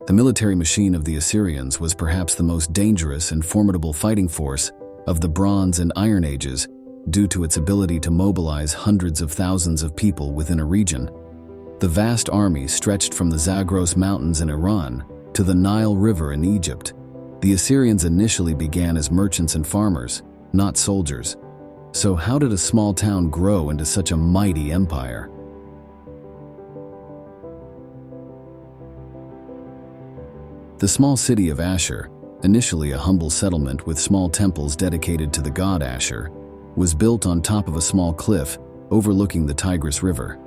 The military machine of the Assyrians was perhaps the most dangerous and formidable fighting force of the Bronze and Iron Ages due to its ability to mobilize hundreds of thousands of people within a region. The vast army stretched from the Zagros Mountains in Iran to the Nile River in Egypt. The Assyrians initially began as merchants and farmers, not soldiers. So how did a small town grow into such a mighty empire? The small city of Ashur, initially a humble settlement with small temples dedicated to the god Ashur, was built on top of a small cliff overlooking the Tigris River.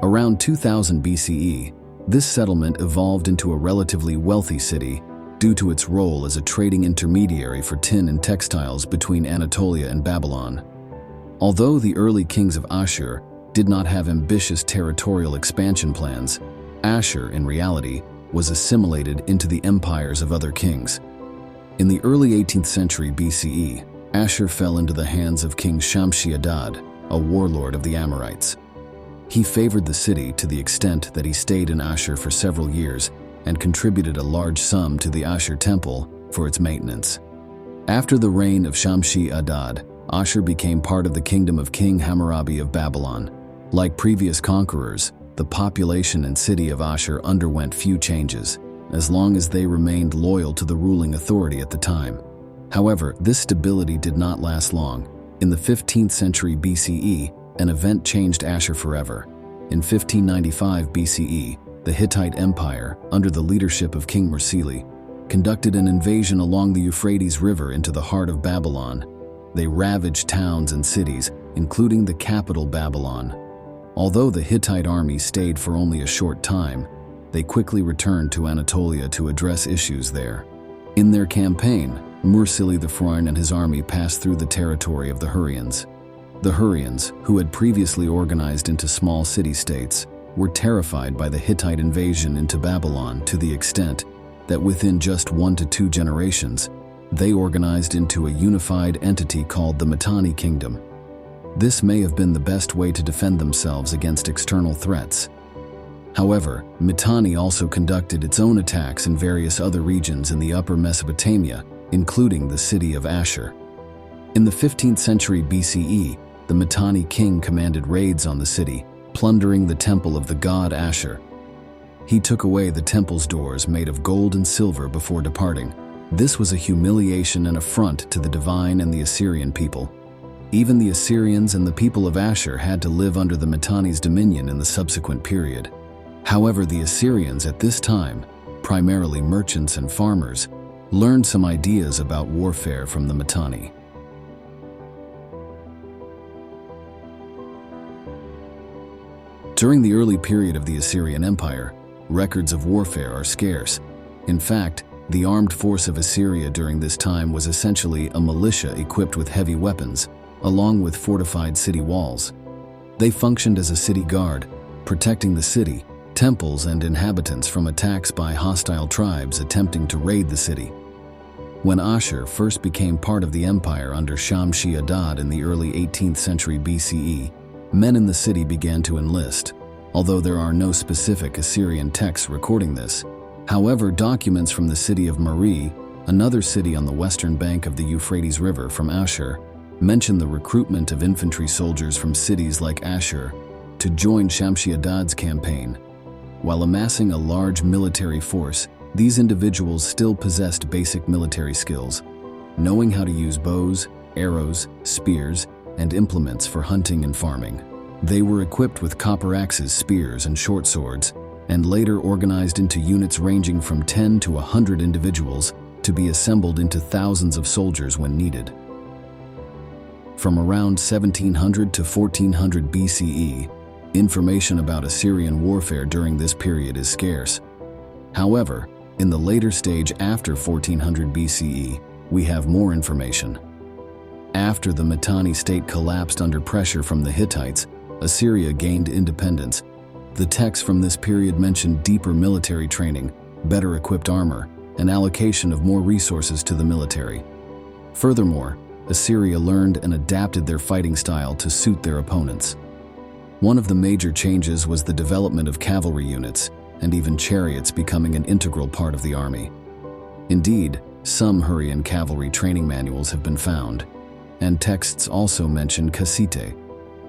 Around 2000 BCE, this settlement evolved into a relatively wealthy city due to its role as a trading intermediary for tin and textiles between Anatolia and Babylon. Although the early kings of Ashur did not have ambitious territorial expansion plans, Ashur, in reality, was assimilated into the empires of other kings. In the early 18th century BCE, Ashur fell into the hands of King Shamshi-Adad, a warlord of the Amorites. He favored the city to the extent that he stayed in Ashur for several years and contributed a large sum to the Ashur temple for its maintenance. After the reign of Shamshi-Adad, Ashur became part of the kingdom of King Hammurabi of Babylon. Like previous conquerors, the population and city of Ashur underwent few changes, as long as they remained loyal to the ruling authority at the time. However, this stability did not last long. In the 15th century BCE, an event changed Ashur forever. In 1595 BCE, the Hittite Empire, under the leadership of King Mursili, conducted an invasion along the Euphrates River into the heart of Babylon. They ravaged towns and cities, including the capital Babylon. Although the Hittite army stayed for only a short time, they quickly returned to Anatolia to address issues there. In their campaign, Mursili I and his army passed through the territory of the Hurrians. The Hurrians, who had previously organized into small city-states, were terrified by the Hittite invasion into Babylon to the extent that within just 1 to 2 generations, they organized into a unified entity called the Mitanni Kingdom. This may have been the best way to defend themselves against external threats. However, Mitanni also conducted its own attacks in various other regions in the upper Mesopotamia, including the city of Ashur. In the 15th century BCE, the Mitanni king commanded raids on the city, plundering the temple of the god Ashur. He took away the temple's doors made of gold and silver before departing. This was a humiliation and affront to the divine and the Assyrian people. Even the Assyrians and the people of Ashur had to live under the Mitanni's dominion in the subsequent period. However, the Assyrians at this time, primarily merchants and farmers, learned some ideas about warfare from the Mitanni. During the early period of the Assyrian Empire, records of warfare are scarce. In fact, the armed force of Assyria during this time was essentially a militia equipped with heavy weapons, along with fortified city walls. They functioned as a city guard, protecting the city, temples, and inhabitants from attacks by hostile tribes attempting to raid the city. When Ashur first became part of the empire under Shamshi-Adad in the early 18th century BCE, men in the city began to enlist, although there are no specific Assyrian texts recording this. However, documents from the city of Mari, another city on the western bank of the Euphrates River from Ashur, mention the recruitment of infantry soldiers from cities like Ashur to join Shamshi-Adad's campaign. While amassing a large military force, these individuals still possessed basic military skills, knowing how to use bows, arrows, spears, and implements for hunting and farming. They were equipped with copper axes, spears, and short swords, and later organized into units ranging from 10 to 100 individuals to be assembled into thousands of soldiers when needed. From around 1700 to 1400 BCE, information about Assyrian warfare during this period is scarce. However, in the later stage after 1400 BCE, we have more information. After the Mitanni state collapsed under pressure from the Hittites, Assyria gained independence. The texts from this period mention deeper military training, better equipped armor, and allocation of more resources to the military. Furthermore, Assyria learned and adapted their fighting style to suit their opponents. One of the major changes was the development of cavalry units. and even chariots becoming an integral part of the army. Indeed, some Hurrian cavalry training manuals have been found, and texts also mention cassite,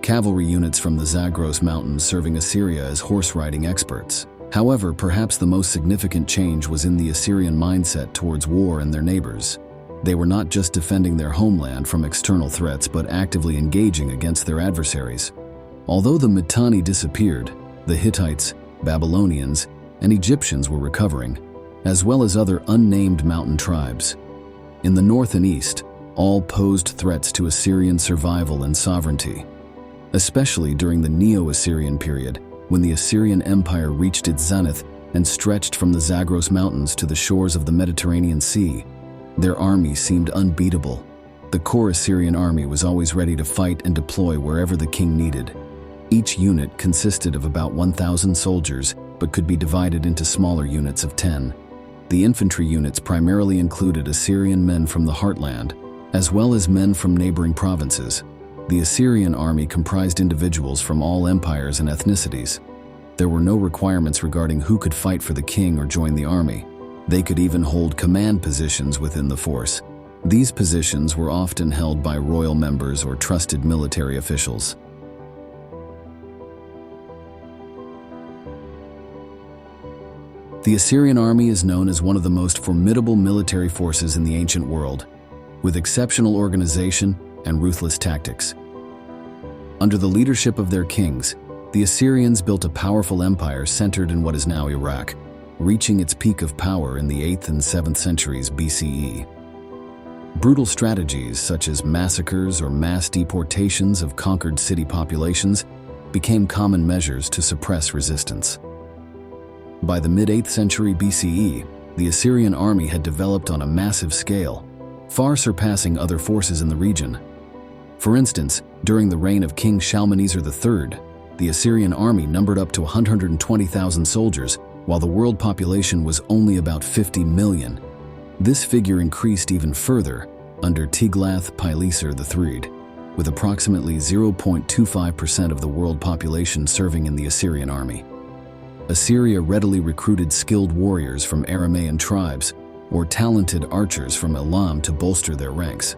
cavalry units from the Zagros Mountains serving Assyria as horse-riding experts. However, perhaps the most significant change was in the Assyrian mindset towards war and their neighbors. They were not just defending their homeland from external threats but actively engaging against their adversaries. Although the Mitanni disappeared, the Hittites, Babylonians, and Egyptians were recovering, as well as other unnamed mountain tribes. In the north and east, all posed threats to Assyrian survival and sovereignty, especially during the Neo-Assyrian period, when the Assyrian Empire reached its zenith and stretched from the Zagros Mountains to the shores of the Mediterranean Sea. Their army seemed unbeatable. The core Assyrian army was always ready to fight and deploy wherever the king needed. Each unit consisted of about 1,000 soldiers, but could be divided into smaller units of 10. The infantry units primarily included Assyrian men from the heartland, as well as men from neighboring provinces. The Assyrian army comprised individuals from all empires and ethnicities. There were no requirements regarding who could fight for the king or join the army. They could even hold command positions within the force. These positions were often held by royal members or trusted military officials. The Assyrian army is known as one of the most formidable military forces in the ancient world, with exceptional organization and ruthless tactics. Under the leadership of their kings, the Assyrians built a powerful empire centered in what is now Iraq, reaching its peak of power in the 8th and 7th centuries BCE. Brutal strategies such as massacres or mass deportations of conquered city populations became common measures to suppress resistance. By the mid-8th century BCE, the Assyrian army had developed on a massive scale, far surpassing other forces in the region. For instance, during the reign of King Shalmaneser III, the Assyrian army numbered up to 120,000 soldiers, while the world population was only about 50 million. This figure increased even further under Tiglath-Pileser III, with approximately 0.25% of the world population serving in the Assyrian army. Assyria readily recruited skilled warriors from Aramaean tribes or talented archers from Elam to bolster their ranks.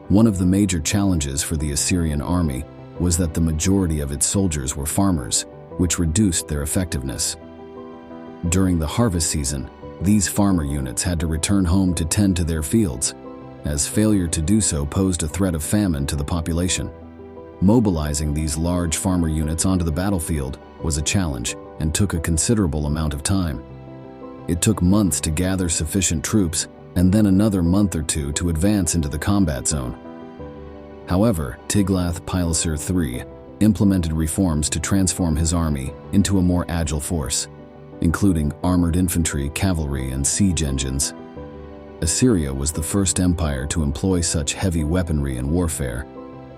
One of the major challenges for the Assyrian army was that the majority of its soldiers were farmers, which reduced their effectiveness. During the harvest season, these farmer units had to return home to tend to their fields, as failure to do so posed a threat of famine to the population. Mobilizing these large farmer units onto the battlefield was a challenge and took a considerable amount of time. It took months to gather sufficient troops and then another month or two to advance into the combat zone. However, Tiglath-Pileser III implemented reforms to transform his army into a more agile force, including armored infantry, cavalry, and siege engines. Assyria was the first empire to employ such heavy weaponry in warfare,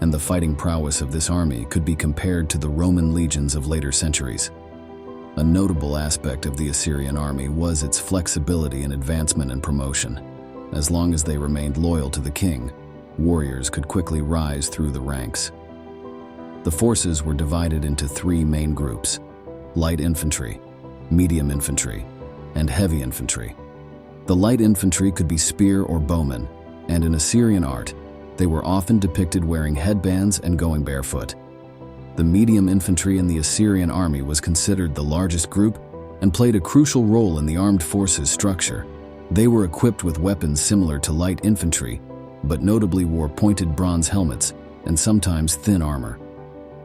and the fighting prowess of this army could be compared to the Roman legions of later centuries. A notable aspect of the Assyrian army was its flexibility in advancement and promotion. As long as they remained loyal to the king, warriors could quickly rise through the ranks. The forces were divided into 3 main groups: light infantry, medium infantry, and heavy infantry. The light infantry could be spear or bowmen, and in Assyrian art, they were often depicted wearing headbands and going barefoot. The medium infantry in the Assyrian army was considered the largest group and played a crucial role in the armed forces structure. They were equipped with weapons similar to light infantry, but notably wore pointed bronze helmets and sometimes thin armor.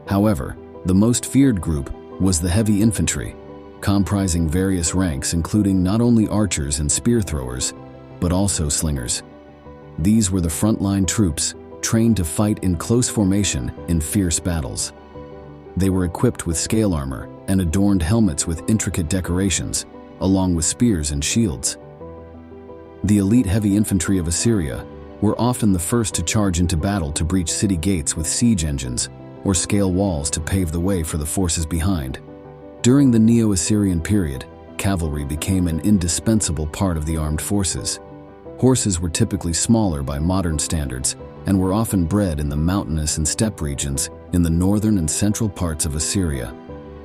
However, the most feared group was the heavy infantry, comprising various ranks including not only archers and spear throwers, but also slingers. These were the frontline troops, trained to fight in close formation in fierce battles. They were equipped with scale armor and adorned helmets with intricate decorations, along with spears and shields. The elite heavy infantry of Assyria were often the first to charge into battle to breach city gates with siege engines or scale walls to pave the way for the forces behind. During the Neo-Assyrian period, cavalry became an indispensable part of the armed forces. Horses were typically smaller by modern standards and were often bred in the mountainous and steppe regions in the northern and central parts of Assyria.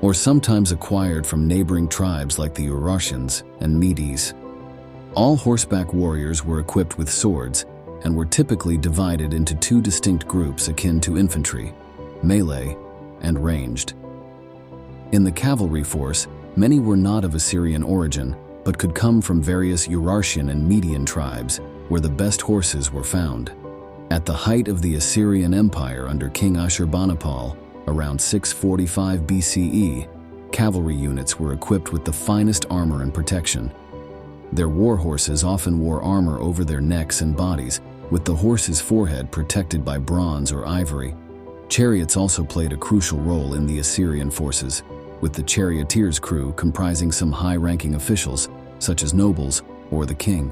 or sometimes acquired from neighboring tribes like the Urartians and Medes. All horseback warriors were equipped with swords and were typically divided into two distinct groups akin to infantry, melee and ranged. In the cavalry force, many were not of Assyrian origin, but could come from various Urartian and Median tribes, where the best horses were found. At the height of the Assyrian Empire under King Ashurbanipal, around 645 BCE, cavalry units were equipped with the finest armor and protection. Their war horses often wore armor over their necks and bodies, with the horse's forehead protected by bronze or ivory. Chariots also played a crucial role in the Assyrian forces, with the charioteers' crew comprising some high-ranking officials, such as nobles or the king.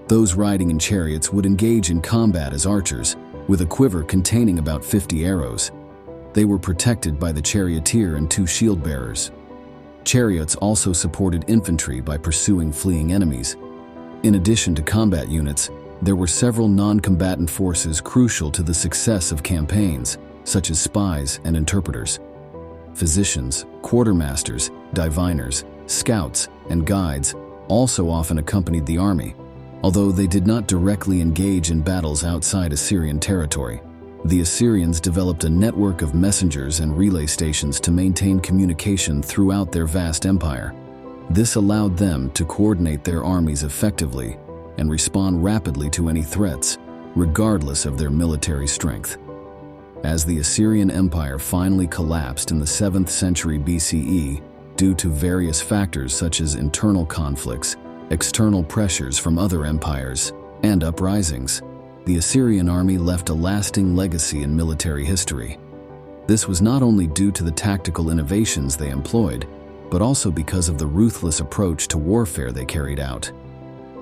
Those riding in chariots would engage in combat as archers, with a quiver containing about 50 arrows. They were protected by the charioteer and two shield-bearers. Chariots also supported infantry by pursuing fleeing enemies. In addition to combat units, there were several non-combatant forces crucial to the success of campaigns, such as spies and interpreters. Physicians, quartermasters, diviners, scouts, and guides also often accompanied the army, although they did not directly engage in battles outside Assyrian territory. The Assyrians developed a network of messengers and relay stations to maintain communication throughout their vast empire. This allowed them to coordinate their armies effectively and respond rapidly to any threats, regardless of their military strength. As the Assyrian Empire finally collapsed in the 7th century BCE due to various factors such as internal conflicts, external pressures from other empires, and uprisings, the Assyrian army left a lasting legacy in military history. This was not only due to the tactical innovations they employed, but also because of the ruthless approach to warfare they carried out.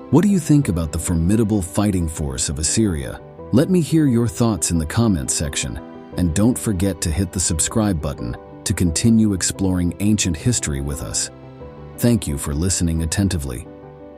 What do you think about the formidable fighting force of Assyria? Let me hear your thoughts in the comments section, and don't forget to hit the subscribe button to continue exploring ancient history with us. Thank you for listening attentively.